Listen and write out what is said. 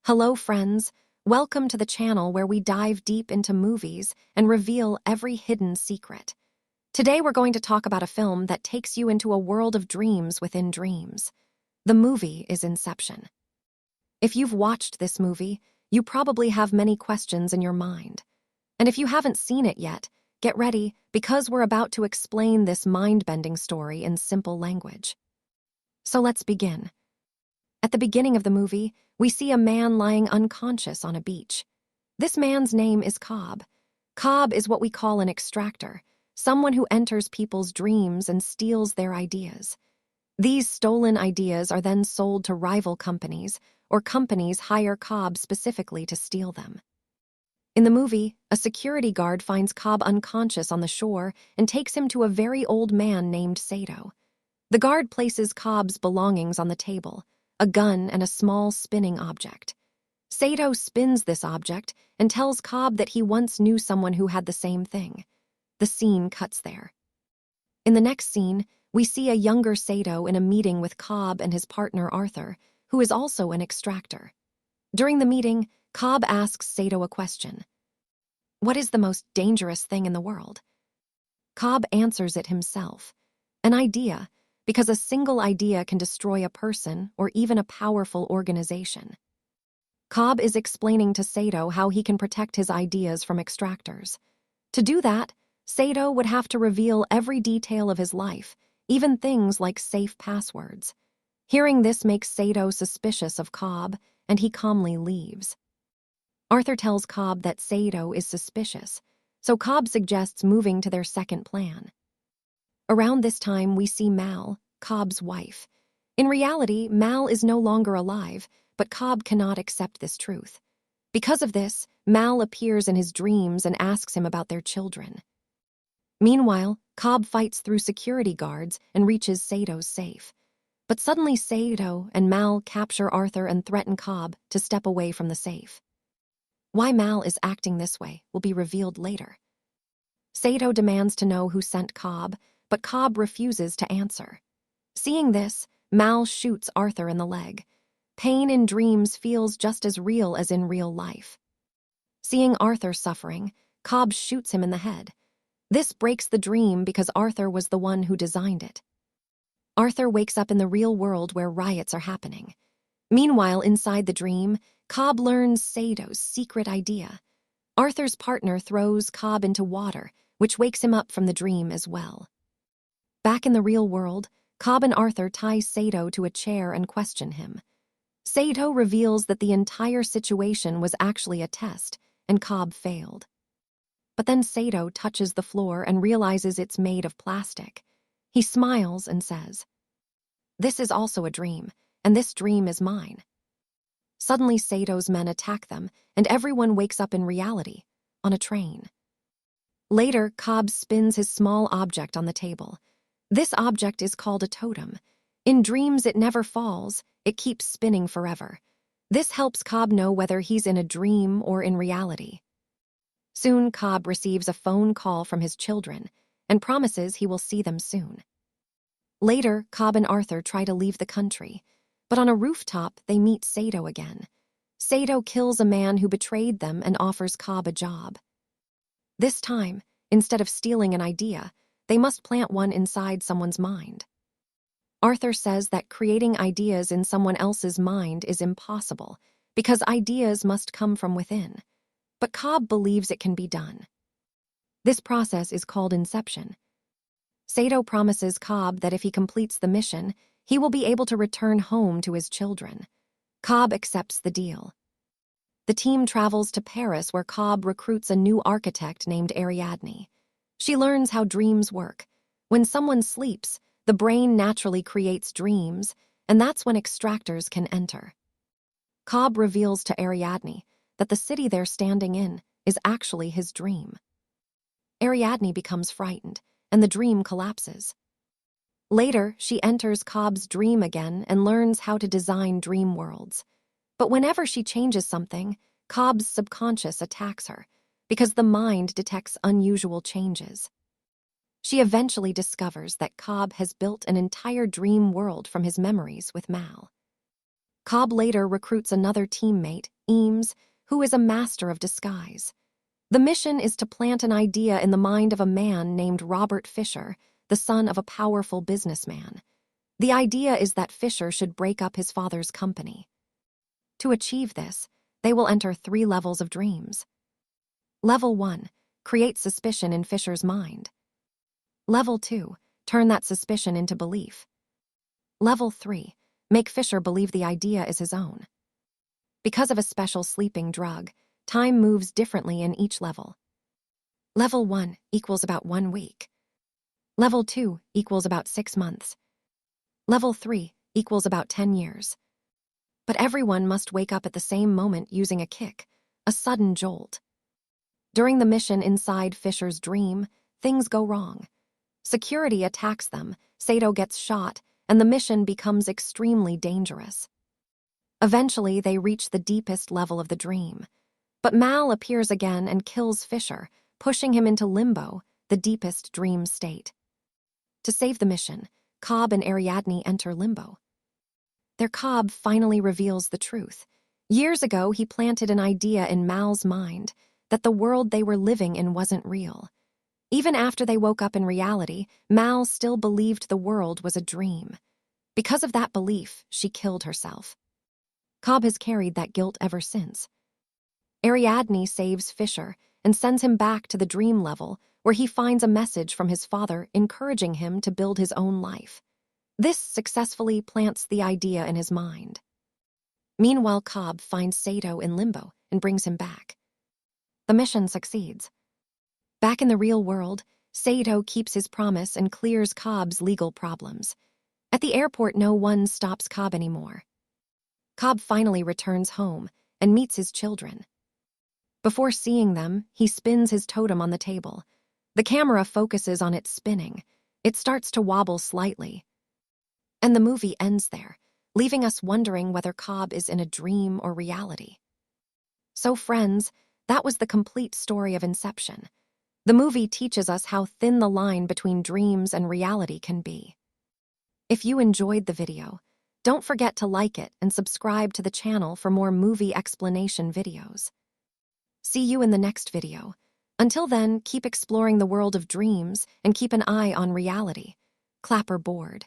Hello, friends. Welcome to the channel where we dive deep into movies and reveal every hidden secret. Today, we're going to talk about a film that takes you into a world of dreams within dreams. The movie is Inception. If you've watched this movie, you probably have many questions in your mind. And if you haven't seen it yet, get ready because we're about to explain this mind-bending story in simple language. So let's begin. At the beginning of the movie, we see a man lying unconscious on a beach. This man's name is Cobb. Cobb is what we call an extractor, someone who enters people's dreams and steals their ideas. These stolen ideas are then sold to rival companies, or companies hire Cobb specifically to steal them. In the movie, a security guard finds Cobb unconscious on the shore and takes him to a very old man named Sato. The guard places Cobb's belongings on the table, a gun and a small spinning object. Sato spins this object and tells Cobb that he once knew someone who had the same thing. The scene cuts there. In the next scene, we see a younger Sato in a meeting with Cobb and his partner Arthur, who is also an extractor. During the meeting, Cobb asks Sato a question. What is the most dangerous thing in the world? Cobb answers it himself. An idea, because a single idea can destroy a person or even a powerful organization. Cobb is explaining to Sato how he can protect his ideas from extractors. To do that, Sato would have to reveal every detail of his life, even things like safe passwords. Hearing this makes Sato suspicious of Cobb, and he calmly leaves. Arthur tells Cobb that Sato is suspicious, so Cobb suggests moving to their second plan. Around this time, we see Mal, Cobb's wife. In reality, Mal is no longer alive, but Cobb cannot accept this truth. Because of this, Mal appears in his dreams and asks him about their children. Meanwhile, Cobb fights through security guards and reaches Sato's safe. But suddenly Sato and Mal capture Arthur and threaten Cobb to step away from the safe. Why Mal is acting this way will be revealed later. Sato demands to know who sent Cobb, but Cobb refuses to answer. Seeing this, Mal shoots Arthur in the leg. Pain in dreams feels just as real as in real life. Seeing Arthur suffering, Cobb shoots him in the head. This breaks the dream because Arthur was the one who designed it. Arthur wakes up in the real world where riots are happening. Meanwhile, inside the dream, Cobb learns Sato's secret idea. Arthur's partner throws Cobb into water, which wakes him up from the dream as well. Back in the real world, Cobb and Arthur tie Sato to a chair and question him. Sato reveals that the entire situation was actually a test, and Cobb failed. But then Sato touches the floor and realizes it's made of plastic. He smiles and says, "This is also a dream, and this dream is mine." Suddenly, Sato's men attack them, and everyone wakes up in reality, on a train. Later, Cobb spins his small object on the table. This object is called a totem. In dreams, it never falls, it keeps spinning forever. This helps Cobb know whether he's in a dream or in reality. Soon, Cobb receives a phone call from his children and promises he will see them soon. Later, Cobb and Arthur try to leave the country, but on a rooftop, they meet Sato again. Sato kills a man who betrayed them and offers Cobb a job. This time, instead of stealing an idea, they must plant one inside someone's mind. Arthur says that creating ideas in someone else's mind is impossible because ideas must come from within. But Cobb believes it can be done. This process is called Inception. Sato promises Cobb that if he completes the mission, he will be able to return home to his children. Cobb accepts the deal. The team travels to Paris where Cobb recruits a new architect named Ariadne. She learns how dreams work. When someone sleeps, the brain naturally creates dreams, and that's when extractors can enter. Cobb reveals to Ariadne that the city they're standing in is actually his dream. Ariadne becomes frightened, and the dream collapses. Later, she enters Cobb's dream again and learns how to design dream worlds. But whenever she changes something, Cobb's subconscious attacks her, because the mind detects unusual changes. She eventually discovers that Cobb has built an entire dream world from his memories with Mal. Cobb later recruits another teammate, Eames, who is a master of disguise. The mission is to plant an idea in the mind of a man named Robert Fisher, the son of a powerful businessman. The idea is that Fisher should break up his father's company. To achieve this, they will enter 3 levels of dreams. Level 1, create suspicion in Fisher's mind. Level 2, turn that suspicion into belief. Level 3, make Fisher believe the idea is his own. Because of a special sleeping drug, time moves differently in each level. Level 1 equals about 1 week. Level 2 equals about 6 months. Level 3 equals about 10 years. But everyone must wake up at the same moment using a kick, a sudden jolt. During the mission inside Fisher's dream, things go wrong. Security attacks them, Sato gets shot, and the mission becomes extremely dangerous. Eventually, they reach the deepest level of the dream. But Mal appears again and kills Fisher, pushing him into limbo, the deepest dream state. To save the mission, Cobb and Ariadne enter limbo. Their Cobb finally reveals the truth. Years ago, he planted an idea in Mal's mind that the world they were living in wasn't real. Even after they woke up in reality, Mal still believed the world was a dream. Because of that belief, she killed herself. Cobb has carried that guilt ever since. Ariadne saves Fisher and sends him back to the dream level, where he finds a message from his father encouraging him to build his own life. This successfully plants the idea in his mind. Meanwhile, Cobb finds Sato in limbo and brings him back. The mission succeeds. Back in the real world, Sato keeps his promise and clears Cobb's legal problems. At the airport, no one stops Cobb anymore. Cobb finally returns home and meets his children. Before seeing them, he spins his totem on the table. The camera focuses on it spinning. It starts to wobble slightly. And the movie ends there, leaving us wondering whether Cobb is in a dream or reality. So friends, that was the complete story of Inception. The movie teaches us how thin the line between dreams and reality can be. If you enjoyed the video, don't forget to like it and subscribe to the channel for more movie explanation videos. See you in the next video. Until then, keep exploring the world of dreams and keep an eye on reality. Clapperboard.